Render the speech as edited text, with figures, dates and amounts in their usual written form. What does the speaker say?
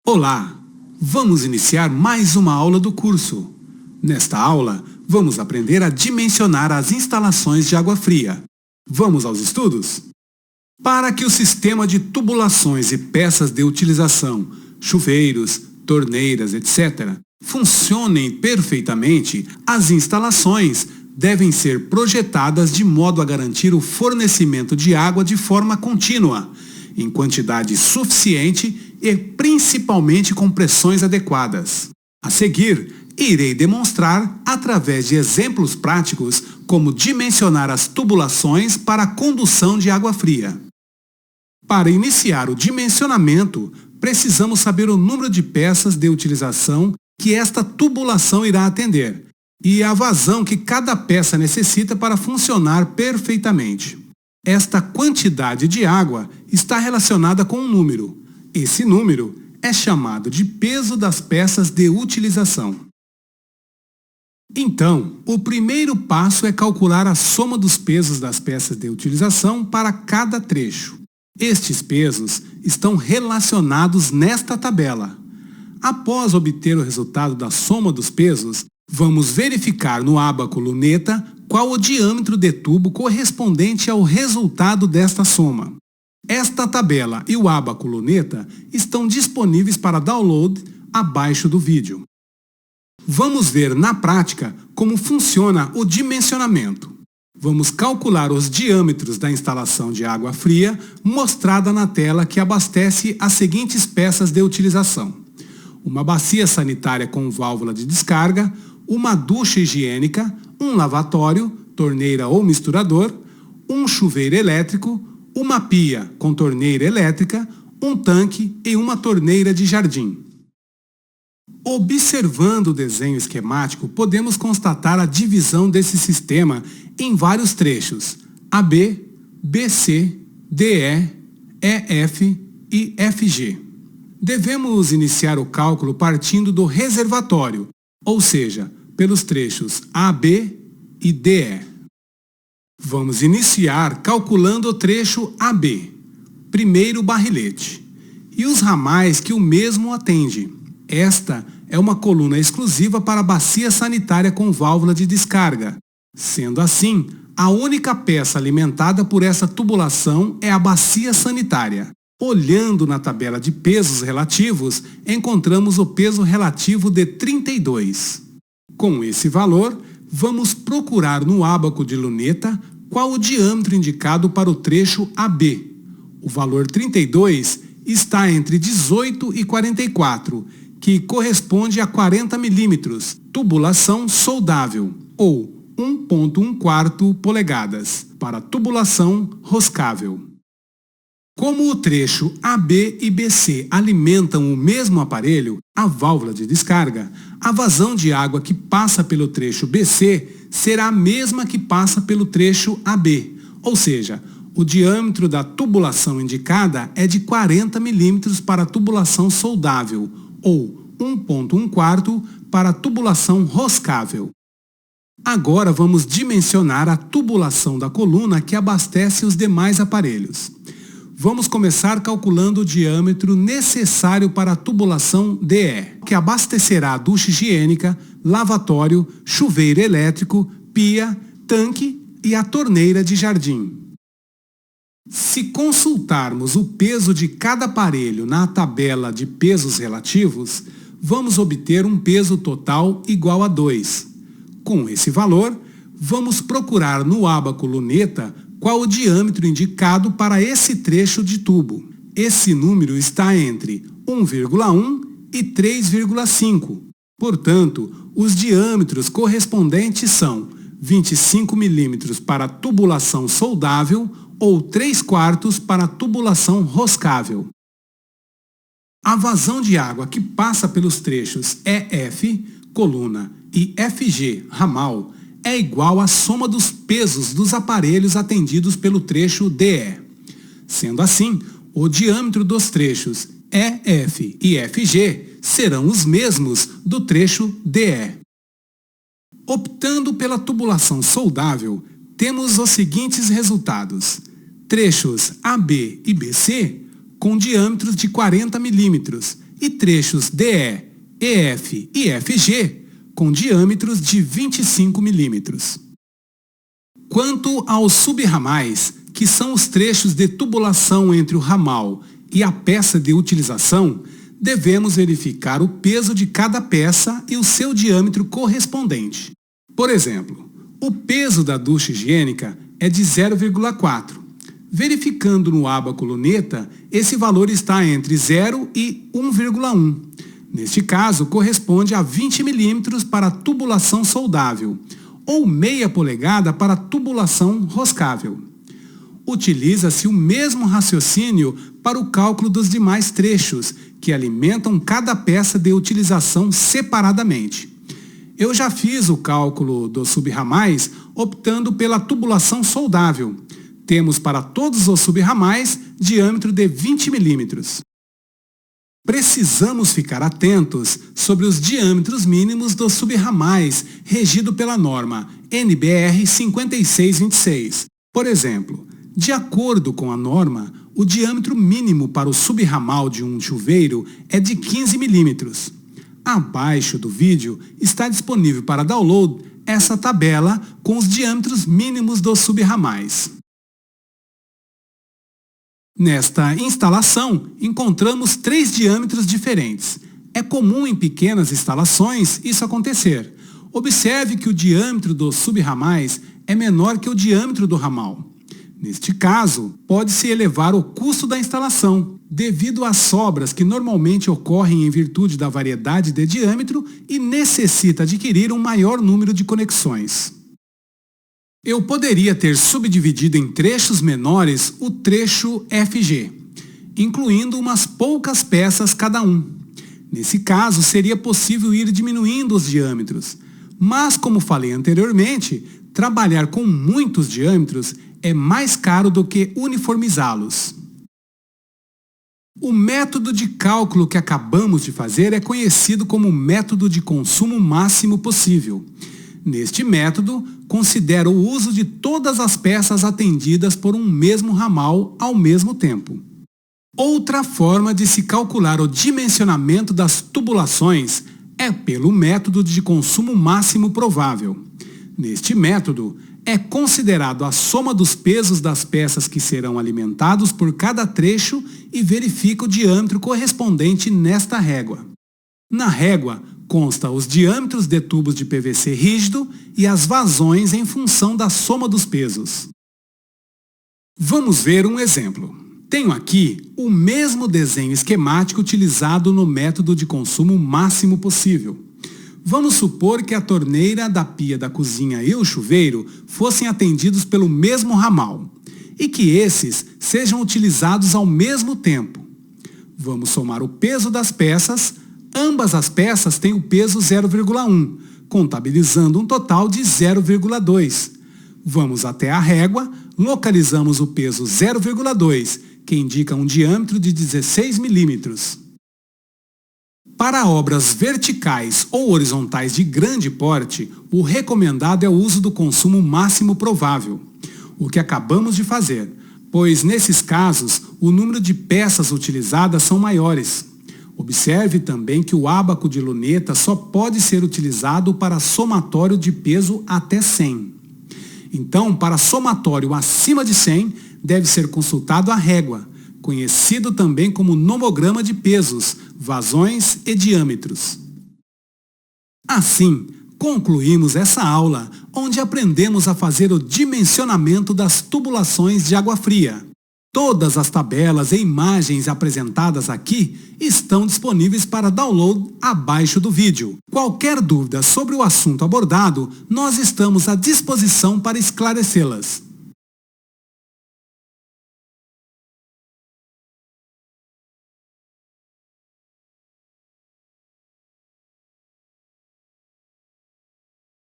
Olá! Vamos iniciar mais uma aula do curso. Nesta aula, vamos aprender a dimensionar as instalações de água fria. Vamos aos estudos? Para que o sistema de tubulações e peças de utilização, chuveiros, torneiras, etc., funcionem perfeitamente, as instalações devem ser projetadas de modo a garantir o fornecimento de água de forma contínua, em quantidade suficiente e principalmente com pressões adequadas. A seguir, irei demonstrar, através de exemplos práticos, como dimensionar as tubulações para a condução de água fria. Para iniciar o dimensionamento, precisamos saber o número de peças de utilização que esta tubulação irá atender e a vazão que cada peça necessita para funcionar perfeitamente. Esta quantidade de água está relacionada com um número. Esse número é chamado de peso das peças de utilização. Então, o primeiro passo é calcular a soma dos pesos das peças de utilização para cada trecho. Estes pesos estão relacionados nesta tabela. Após obter o resultado da soma dos pesos, vamos verificar no ábaco luneta qual o diâmetro de tubo correspondente ao resultado desta soma. Esta tabela e o ábaco luneta estão disponíveis para download abaixo do vídeo. Vamos ver na prática como funciona o dimensionamento. Vamos calcular os diâmetros da instalação de água fria mostrada na tela que abastece as seguintes peças de utilização: uma bacia sanitária com válvula de descarga, uma ducha higiênica, um lavatório, torneira ou misturador, um chuveiro elétrico, uma pia com torneira elétrica, um tanque e uma torneira de jardim. Observando o desenho esquemático, podemos constatar a divisão desse sistema em vários trechos: AB, BC, DE, EF e FG. Devemos iniciar o cálculo partindo do reservatório, ou seja, pelos trechos AB e DE. Vamos iniciar calculando o trecho AB, primeiro barrilete, e os ramais que o mesmo atende. Esta é uma coluna exclusiva para a bacia sanitária com válvula de descarga. Sendo assim, a única peça alimentada por essa tubulação é a bacia sanitária. Olhando na tabela de pesos relativos, encontramos o peso relativo de 32. Com esse valor, vamos procurar no ábaco de luneta qual o diâmetro indicado para o trecho AB. O valor 32 está entre 18 e 44, que corresponde a 40 milímetros, tubulação soldável, ou 1,1 polegadas, para tubulação roscável. Como o trecho AB e BC alimentam o mesmo aparelho, a válvula de descarga, a vazão de água que passa pelo trecho BC será a mesma que passa pelo trecho AB, ou seja, o diâmetro da tubulação indicada é de 40 milímetros para a tubulação soldável, ou 1,1 para a tubulação roscável. Agora vamos dimensionar a tubulação da coluna que abastece os demais aparelhos. Vamos começar calculando o diâmetro necessário para a tubulação DE, que abastecerá a ducha higiênica, lavatório, chuveiro elétrico, pia, tanque e a torneira de jardim. Se consultarmos o peso de cada aparelho na tabela de pesos relativos, vamos obter um peso total igual a 2. Com esse valor, vamos procurar no ábaco luneta qual o diâmetro indicado para esse trecho de tubo. Esse número está entre 1,1 e 3,5. Portanto, os diâmetros correspondentes são 25 milímetros para a tubulação soldável ou 3/4 para a tubulação roscável. A vazão de água que passa pelos trechos EF, coluna, e FG, ramal, é igual à soma dos pesos dos aparelhos atendidos pelo trecho DE. Sendo assim, o diâmetro dos trechos EF e FG serão os mesmos do trecho DE. Optando pela tubulação soldável, temos os seguintes resultados: trechos AB e BC com diâmetros de 40 milímetros e trechos DE, EF e FG com diâmetros de 25 milímetros. Quanto aos subramais, que são os trechos de tubulação entre o ramal e a peça de utilização, devemos verificar o peso de cada peça e o seu diâmetro correspondente. Por exemplo, o peso da ducha higiênica é de 0,4. Verificando no ábaco luneta, esse valor está entre 0 e 1,1. Neste caso, corresponde a 20 milímetros para tubulação soldável, ou meia polegada para tubulação roscável. Utiliza-se o mesmo raciocínio para o cálculo dos demais trechos, que alimentam cada peça de utilização separadamente. Eu já fiz o cálculo dos subramais optando pela tubulação soldável. Temos para todos os subramais diâmetro de 20 milímetros. Precisamos ficar atentos sobre os diâmetros mínimos dos subramais, regido pela norma NBR 5626. Por exemplo, de acordo com a norma, o diâmetro mínimo para o subramal de um chuveiro é de 15 milímetros. Abaixo do vídeo está disponível para download essa tabela com os diâmetros mínimos dos subramais. Nesta instalação, encontramos 3 diâmetros diferentes. É comum em pequenas instalações isso acontecer. Observe que o diâmetro dos subramais é menor que o diâmetro do ramal. Neste caso, pode-se elevar o custo da instalação, devido às sobras que normalmente ocorrem em virtude da variedade de diâmetro e necessita adquirir um maior número de conexões. Eu poderia ter subdividido em trechos menores o trecho FG, incluindo umas poucas peças cada um. Nesse caso, seria possível ir diminuindo os diâmetros, mas como falei anteriormente, trabalhar com muitos diâmetros é mais caro do que uniformizá-los. O método de cálculo que acabamos de fazer é conhecido como método de consumo máximo possível. Neste método, considera o uso de todas as peças atendidas por um mesmo ramal ao mesmo tempo. Outra forma de se calcular o dimensionamento das tubulações é pelo método de consumo máximo provável. Neste método, é considerado a soma dos pesos das peças que serão alimentados por cada trecho e verifica o diâmetro correspondente nesta régua. Na régua, consta os diâmetros de tubos de PVC rígido e as vazões em função da soma dos pesos. Vamos ver um exemplo. Tenho aqui o mesmo desenho esquemático utilizado no método de consumo máximo possível. Vamos supor que a torneira da pia da cozinha e o chuveiro fossem atendidos pelo mesmo ramal e que esses sejam utilizados ao mesmo tempo. Vamos somar o peso das peças. Ambas as peças têm o peso 0,1, contabilizando um total de 0,2. Vamos até a régua, localizamos o peso 0,2, que indica um diâmetro de 16 milímetros. Para obras verticais ou horizontais de grande porte, o recomendado é o uso do consumo máximo provável, o que acabamos de fazer, pois nesses casos o número de peças utilizadas são maiores. Observe também que o ábaco de luneta só pode ser utilizado para somatório de peso até 100. Então, para somatório acima de 100, deve ser consultado a régua, conhecido também como nomograma de pesos, vazões e diâmetros. Assim, concluímos essa aula, onde aprendemos a fazer o dimensionamento das tubulações de água fria. Todas as tabelas e imagens apresentadas aqui estão disponíveis para download abaixo do vídeo. Qualquer dúvida sobre o assunto abordado, nós estamos à disposição para esclarecê-las.